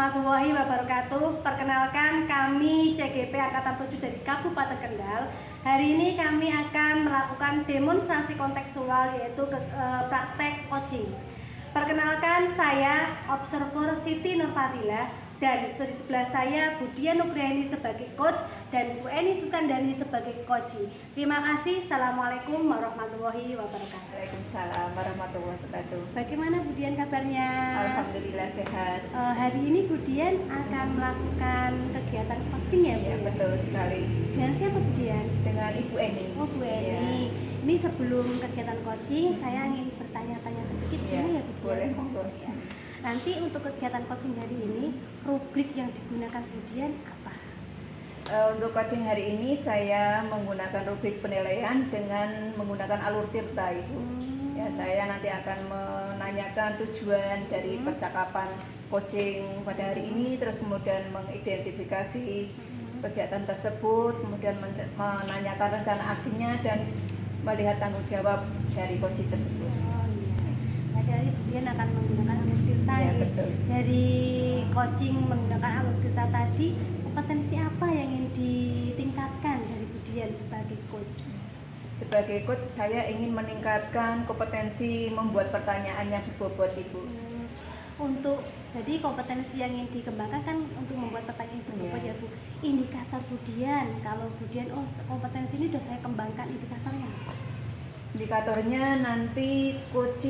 warahmatullahi wabarakatuh. Perkenalkan, kami CGP Angkatan 7 dari Kabupaten Kendal. Hari ini kami akan melakukan demonstrasi kontekstual, yaitu praktek coaching. Perkenalkan, saya Observer Siti Nurfadila, dan di sebelah saya Budian Nugraheni sebagai coach dan Bu Eni Suskandani sebagai coaching. Terima kasih. Assalamualaikum warahmatullahi wabarakatuh. Waalaikumsalam warahmatullahi wabarakatuh. Bagaimana Budian kabarnya? Alhamdulillah sehat. Hari ini Budian akan melakukan kegiatan coaching ya Bu? Ya, betul sekali. Dengan siapa Budian? Dengan Ibu Eni. Oh, Bu Eni. Ya. Ini sebelum kegiatan coaching, saya ingin bertanya-tanya sedikit Ya, dulu ya Budian. boleh, monggo. Ya. Nanti untuk kegiatan coaching hari ini, rubrik yang digunakan Budian apa? Untuk coaching hari ini saya menggunakan rubrik penilaian dengan menggunakan alur tirta Ibu. Ya, saya nanti akan menanyakan tujuan dari percakapan coaching pada hari ini, terus kemudian mengidentifikasi kegiatan tersebut, kemudian menanyakan rencana aksinya dan melihat tanggung jawab dari coaching tersebut. Oh iya. Jadi Budian akan menggunakan alur tirta Ya, ya. betul. Dari coaching menggunakan alur tirta tadi, kompetensi apa yang ingin ditingkatkan dari Budian sebagai coach? Sebagai coach, saya ingin meningkatkan kompetensi membuat pertanyaan yang berbobot, Ibu. Jadi kompetensi yang ingin dikembangkan kan untuk membuat pertanyaan yang berbobot Iya. ya Bu. Indikator Budian, kalau Budian kompetensi ini sudah saya kembangkan, indikatornya apa? Indikatornya nanti coach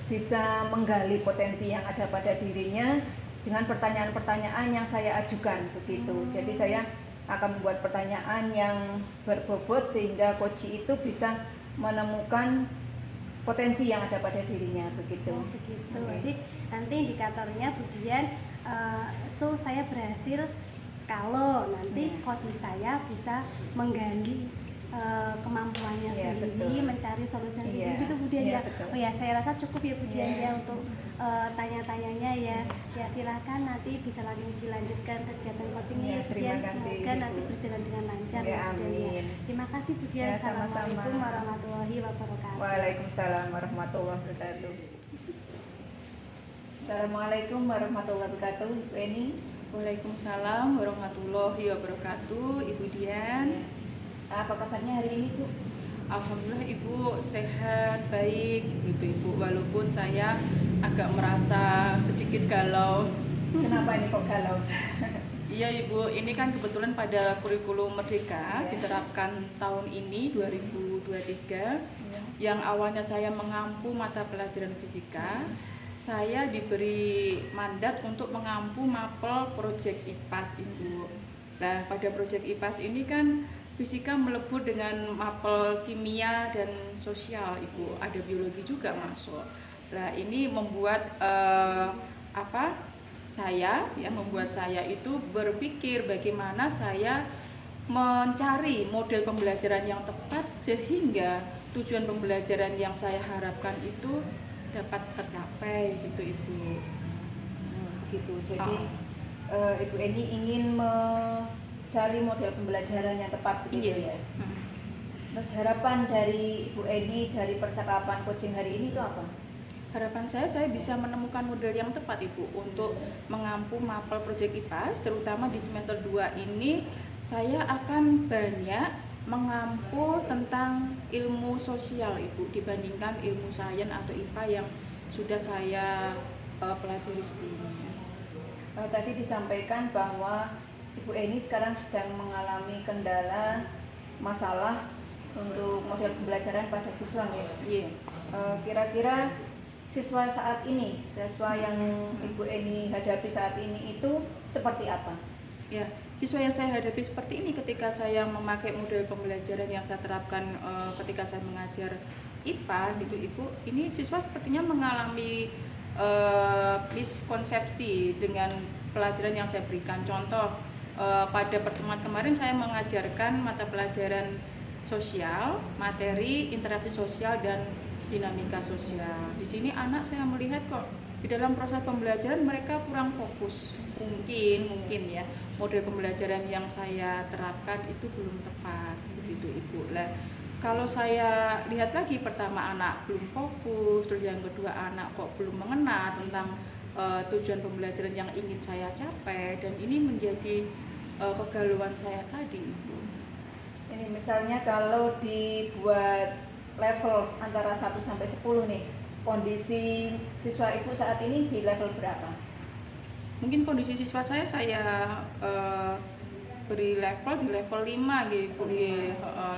bisa menggali potensi yang ada pada dirinya dengan pertanyaan-pertanyaan yang saya ajukan, begitu. Jadi saya akan membuat pertanyaan yang berbobot sehingga coach itu bisa menemukan potensi yang ada pada dirinya, begitu. Oh, begitu. Oke. Jadi nanti indikatornya Budian itu saya berhasil kalau nanti coach saya bisa menggali kemampuannya Iya, sendiri, betul. mencari solusi sendiri, Iya, gitu Budian iya, ya. betul. Oh ya, saya rasa cukup ya Budian Iya. ya untuk tanya-tanyanya ya. Ya silakan nanti bisa lagi dilanjutkan kegiatan coachingnya Iya, ya terima Budian. kasih, Semoga Ibu. nanti berjalan dengan lancar Ya, ya Budian ya. amin. Terima kasih Budian. Ya, sama-sama. Assalamualaikum warahmatullahi wabarakatuh. Waalaikumsalam warahmatullahi wabarakatuh. Assalamualaikum warahmatullahi wabarakatuh, Bu Eni. Waalaikumsalam warahmatullahi wabarakatuh, Ibu Dian. Ya. Apa kabarnya hari ini, Bu? Alhamdulillah Ibu sehat, baik gitu Ibu. Walaupun saya agak merasa sedikit galau. Kenapa ini kok galau? Iya Ibu, ini kan kebetulan pada kurikulum Merdeka Ya. diterapkan tahun ini 2023. Ya. Yang awalnya saya mengampu mata pelajaran fisika, saya diberi mandat untuk mengampu mapel proyek IPAS Ibu. Nah, pada proyek IPAS ini kan fisika melebur dengan mapel kimia dan sosial Ibu, ada biologi juga masuk. Nah, ini membuat membuat saya itu berpikir bagaimana saya mencari model pembelajaran yang tepat sehingga tujuan pembelajaran yang saya harapkan itu dapat tercapai gitu Ibu. Begitu. Jadi Ibu Eni ingin mencari model pembelajaran yang tepat, begitu Iya. ya. Terus harapan dari Ibu Eni dari percakapan coaching hari ini itu apa? Harapan saya bisa menemukan model yang tepat Ibu untuk mengampu mapel proyek IPAS, terutama di semester 2 ini saya akan banyak mengampu tentang ilmu sosial Ibu dibandingkan ilmu sains atau IPA yang sudah saya pelajari sebelumnya. Tadi disampaikan bahwa Ibu Eni sekarang sedang mengalami kendala masalah untuk model pembelajaran pada siswa ya. Iya. Kira-kira siswa saat ini, siswa yang Ibu Eni hadapi saat ini itu seperti apa? Ya, siswa yang saya hadapi seperti ini ketika saya memakai model pembelajaran yang saya terapkan ketika saya mengajar IPA gitu Ibu, ini siswa sepertinya mengalami miskonsepsi dengan pelajaran yang saya berikan. Contoh, pada pertemuan kemarin saya mengajarkan mata pelajaran sosial, materi interaksi sosial dan dinamika sosial. Di sini anak saya melihat kok di dalam proses pembelajaran mereka kurang fokus. Mungkin ya model pembelajaran yang saya terapkan itu belum tepat begitu Ibu. Lah, kalau saya lihat lagi, pertama anak belum fokus, terus yang kedua anak kok belum mengena tentang tujuan pembelajaran yang ingin saya capai, dan ini menjadi kegalauan saya tadi. Ini misalnya kalau dibuat level antara 1 sampai 10 nih, kondisi siswa ibu saat ini di level berapa? Mungkin kondisi siswa saya beri level di level 5 gitu,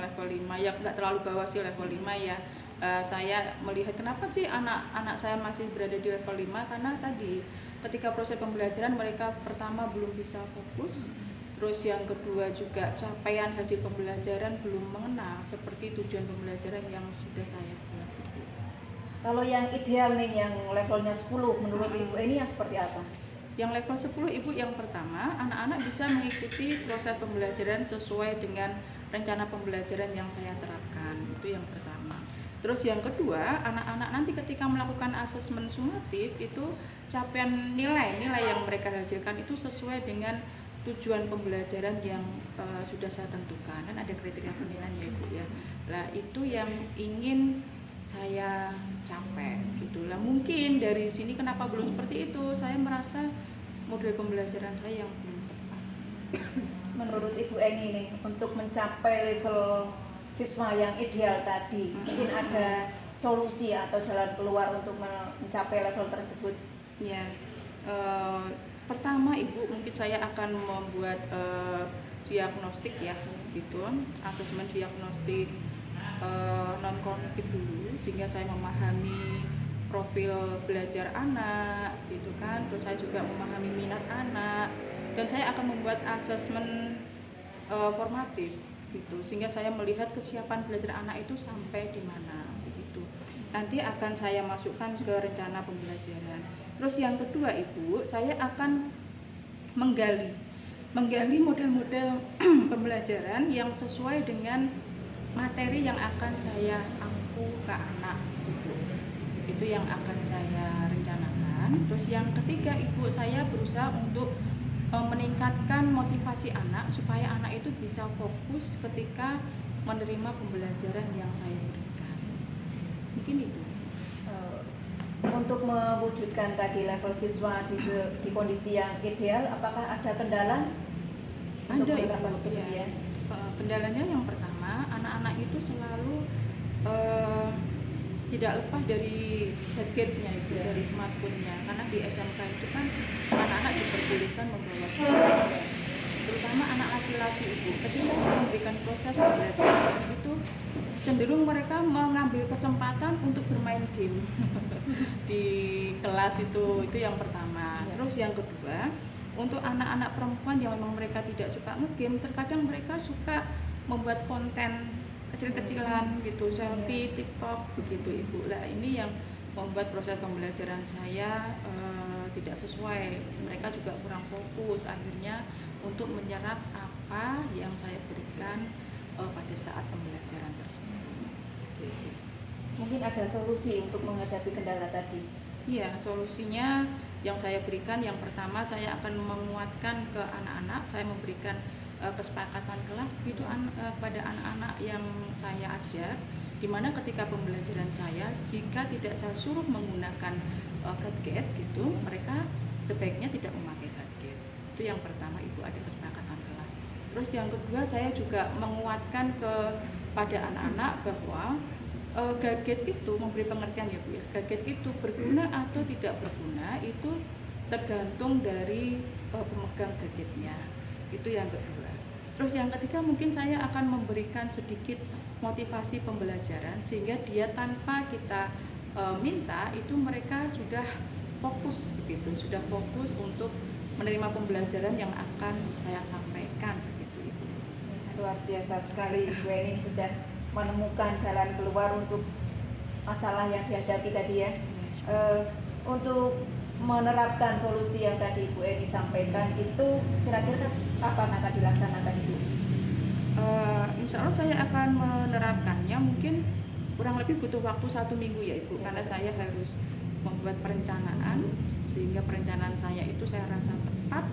level 5 ya, nggak terlalu bawah sih, level 5 ya. Saya melihat kenapa sih anak-anak saya masih berada di level 5, karena tadi ketika proses pembelajaran mereka pertama belum bisa fokus, terus yang kedua juga capaian hasil pembelajaran belum mengenal seperti tujuan pembelajaran yang sudah saya buat. Kalau yang ideal nih, yang levelnya 10 menurut ibu ini yang seperti apa? Yang level 10 ibu, yang pertama anak-anak bisa mengikuti proses pembelajaran sesuai dengan rencana pembelajaran yang saya terapkan, itu yang pertama. Terus yang kedua, anak-anak nanti ketika melakukan asesmen sumatif itu capaian nilai yang mereka hasilkan itu sesuai dengan tujuan pembelajaran yang sudah saya tentukan, dan ada kriteria penilaian ya ibu ya. Nah itu yang ingin saya capai gitulah. Mungkin dari sini kenapa belum seperti itu, saya merasa model pembelajaran saya yang belum tepat. Menurut ibu Eni nih, untuk mencapai level siswa yang ideal tadi, mungkin ada solusi atau jalan keluar untuk mencapai level tersebut? Ya, pertama ibu, mungkin saya akan membuat diagnostik ya gitu, asesmen diagnostik non kognitif dulu, sehingga saya memahami profil belajar anak gitu kan. Terus saya juga memahami minat anak, dan saya akan membuat asesmen formatif gitu, sehingga saya melihat kesiapan belajar anak itu sampai di mana begitu. Nanti akan saya masukkan ke rencana pembelajaran. Terus yang kedua ibu, saya akan menggali model-model pembelajaran yang sesuai dengan materi yang akan saya ampu ke anak ibu. Itu yang akan saya rencanakan. Terus yang ketiga ibu, saya berusaha untuk meningkatkan motivasi anak supaya anak itu bisa fokus ketika menerima pembelajaran yang saya berikan. Mungkin itu. Untuk mewujudkan tadi level siswa di kondisi yang ideal, apakah ada kendala? Ada ibu ya. Kendalanya yang pertama, anak-anak itu selalu tidak lepas dari gadgetnya itu, dari smartphone-nya, karena di SMK itu kan anak-anak diperbolehkan membawa smartphone, terutama anak laki-laki ibu. Ketika saya memberikan proses pembelajaran itu cenderung mereka mengambil kesempatan untuk bermain game di kelas itu yang pertama. Terus yang kedua, untuk anak-anak perempuan yang memang mereka tidak suka nge-game, terkadang mereka suka membuat konten kecil-kecilan gitu, selfie, TikTok begitu ibu. Lah ini yang membuat proses pembelajaran saya tidak sesuai. Mereka juga kurang fokus akhirnya untuk menyerap apa yang saya berikan pada saat pembelajaran tersebut. Mungkin ada solusi untuk menghadapi kendala tadi? Iya, solusinya yang saya berikan, yang pertama saya akan menguatkan ke anak-anak, saya memberikan kesepakatan kelas begitu pada anak-anak yang saya ajar, di mana ketika pembelajaran saya, jika tidak saya suruh menggunakan gadget gitu, mereka sebaiknya tidak memakai gadget. Itu yang pertama ibu, ada kesepakatan kelas. Terus yang kedua, saya juga menguatkan kepada anak-anak bahwa gadget itu, memberi pengertian ya bu ya, gadget itu berguna atau tidak berguna itu tergantung dari pemegang gadgetnya. Itu yang kedua. Terus yang ketiga, mungkin saya akan memberikan sedikit motivasi pembelajaran sehingga dia tanpa kita minta itu mereka sudah fokus begitu, sudah fokus untuk menerima pembelajaran yang akan saya sampaikan begitu ibu. Luar biasa sekali ibu ini sudah menemukan jalan keluar untuk masalah yang dihadapi tadi ya. Untuk menerapkan solusi yang tadi Bu Eni sampaikan itu kira-kira kapan akan dilaksanakan itu? Insya Allah saya akan menerapkannya mungkin kurang lebih butuh waktu 1 minggu ya ibu, karena saya harus membuat perencanaan sehingga perencanaan saya itu saya rasa tepat,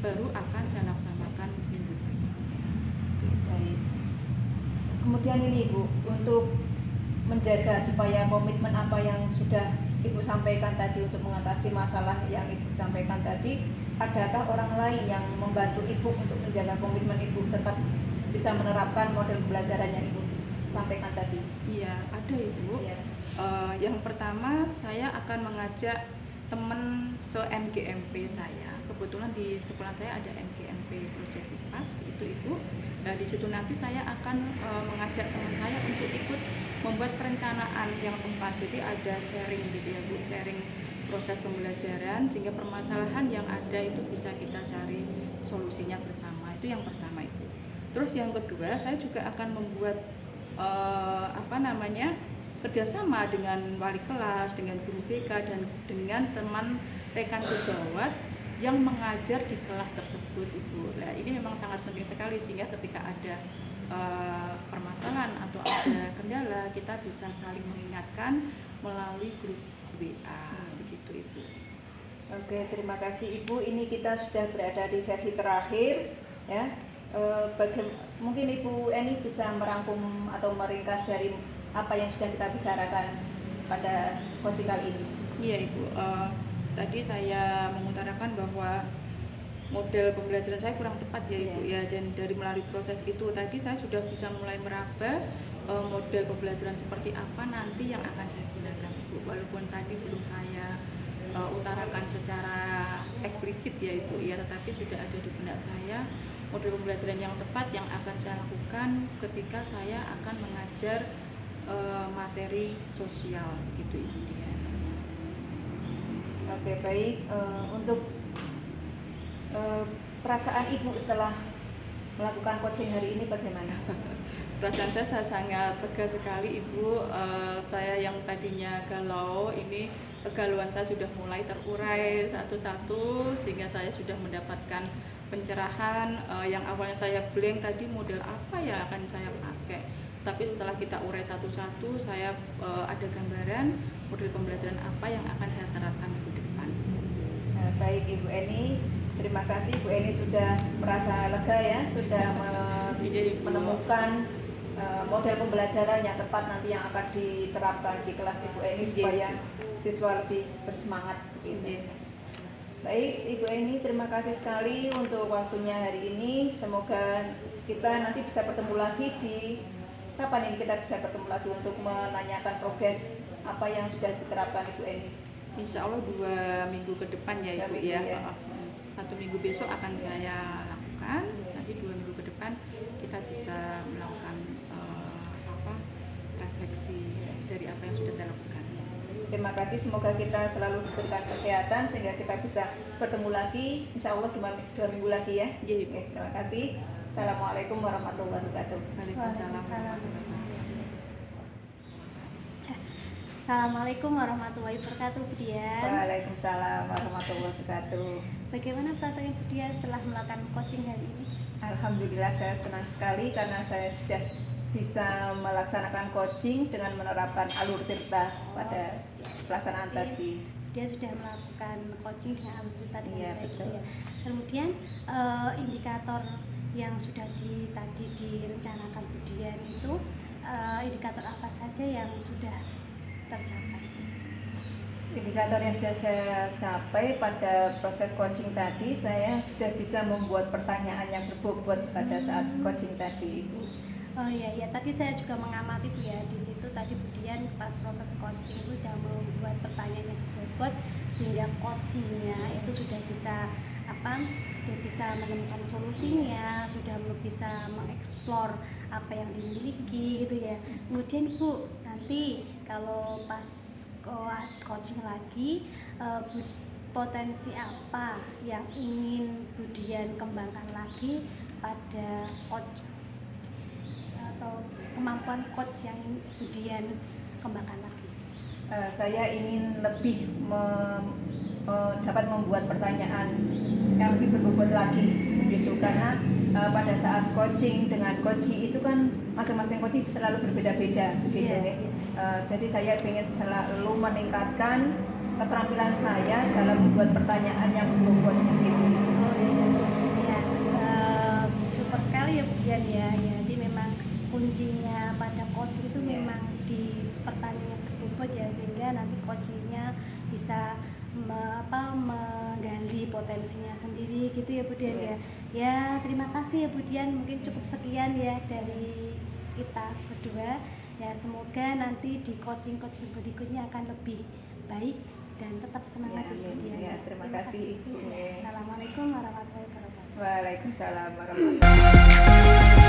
baru akan saya laksanakan minggu depan. Baik. Kemudian ini Bu, untuk menjaga supaya komitmen apa yang sudah Ibu sampaikan tadi untuk mengatasi masalah yang Ibu sampaikan tadi, adakah orang lain yang membantu Ibu untuk menjaga komitmen Ibu tetap bisa menerapkan model pembelajaran yang Ibu sampaikan tadi? Iya, ada Ibu. Ya. Yang pertama, saya akan mengajak teman se-MGMP saya. Kebetulan di sekolah saya ada MGMP Project IPAS, itu Ibu. Nah, di situ nanti saya akan mengajak teman saya untuk ikut membuat perencanaan yang tepat. Jadi ada sharing gitu ya Bu, sharing proses pembelajaran sehingga permasalahan yang ada itu bisa kita cari solusinya bersama. Itu yang pertama Ibu. Terus yang kedua, saya juga akan membuat kerjasama dengan wali kelas, dengan guru BK dan dengan teman rekan sejawat yang mengajar di kelas tersebut Ibu. Nah, ini memang sangat penting sekali sehingga ketika ada permasalahan atau ada kendala kita bisa saling mengingatkan melalui grup WA begitu Ibu. Oke, terima kasih Ibu. Ini kita sudah berada di sesi terakhir ya. Mungkin Ibu Eni bisa merangkum atau meringkas dari apa yang sudah kita bicarakan pada coaching kali ini. Iya Ibu, tadi saya mengutarakan bahwa model pembelajaran saya kurang tepat ya Ibu ya, dan dari melalui proses itu tadi saya sudah bisa mulai meraba model pembelajaran seperti apa nanti yang akan saya gunakan Ibu, walaupun tadi belum saya utarakan secara eksplisit ya Ibu ya, tetapi sudah ada di benak saya model pembelajaran yang tepat yang akan saya lakukan ketika saya akan mengajar materi sosial gitu Ibu dia. Oke, baik. Untuk perasaan Ibu setelah melakukan coaching hari ini bagaimana? Perasaan saya sangat lega sekali Ibu. Saya yang tadinya galau, ini kegalauan saya sudah mulai terurai satu-satu sehingga saya sudah mendapatkan pencerahan. Yang awalnya saya blank tadi model apa ya akan saya pakai, tapi setelah kita urai satu-satu saya ada gambaran model pembelajaran apa yang akan saya terapkan ke depan. Nah, baik Ibu Eni, terima kasih Ibu Eni sudah merasa lega ya, sudah menemukan model pembelajaran yang tepat nanti yang akan diterapkan di kelas Ibu Eni supaya siswa lebih bersemangat gitu. Baik Ibu Eni, terima kasih sekali untuk waktunya hari ini. Semoga kita nanti bisa bertemu lagi di kapan ini kita bisa bertemu lagi untuk menanyakan progres apa yang sudah diterapkan Ibu Eni. Insya Allah 2 minggu ke depan ya Ibu ya. 1 minggu besok akan saya lakukan. Nanti 2 minggu ke depan kita bisa melakukan refleksi dari apa yang sudah saya lakukan. Terima kasih, semoga kita selalu diberikan kesehatan sehingga kita bisa bertemu lagi Insya Allah 2 minggu lagi ya. Oke, terima kasih. Assalamualaikum warahmatullahi wabarakatuh. Waalaikumsalam. Assalamualaikum warahmatullahi wabarakatuh, Bu Dian. Waalaikumsalam warahmatullahi wabarakatuh. Bagaimana perasaan Bu Dian setelah melakukan coaching hari ini? Alhamdulillah saya senang sekali karena saya sudah bisa melaksanakan coaching dengan menerapkan alur tirta pada pelaksanaan tadi. Dia sudah melakukan coaching dengan alur tirta dengan Iya, baik, betul. ya. Kemudian indikator yang sudah tadi direncanakan Bu Dian itu indikator apa saja yang sudah tercapai? Indikator yang sudah saya capai pada proses coaching tadi, saya sudah bisa membuat pertanyaan yang berbobot pada saat coaching tadi. Oh iya, tadi saya juga mengamati Bu ya, di situ tadi Bu Dian pas proses coaching itu sudah membuat pertanyaan yang berbobot sehingga coachingnya itu sudah bisa dia bisa menemukan solusinya, sudah bisa mengeksplor apa yang dimiliki gitu ya. Kemudian Bu, nanti kalau pas coaching lagi, potensi apa yang ingin Bu Dian kembangkan lagi pada coach atau kemampuan coach yang Bu Dian kembangkan lagi? Saya ingin lebih dapat membuat pertanyaan yang lebih berbobot lagi gitu, karena pada saat coaching dengan coachee itu kan masing-masing coachee selalu berbeda-beda gitu ya. Jadi saya ingin selalu meningkatkan keterampilan saya dalam membuat pertanyaan yang berbobot gitu. Super sekali ya Bu Dian ya. Jadi memang kuncinya pada coaching itu memang di pertanian berbobot ya, sehingga nanti coachingnya bisa menggali potensinya sendiri gitu ya Bu Dian ya. Ya terima kasih ya Bu Dian, mungkin cukup sekian ya dari kita berdua ya, semoga nanti di coaching berikutnya akan lebih baik dan tetap semangat Ya, Bu Dian. ya, terima kasih Ibu. Assalamualaikum warahmatullahi wabarakatuh. Waalaikumsalam warahmatullahi wabarakatuh.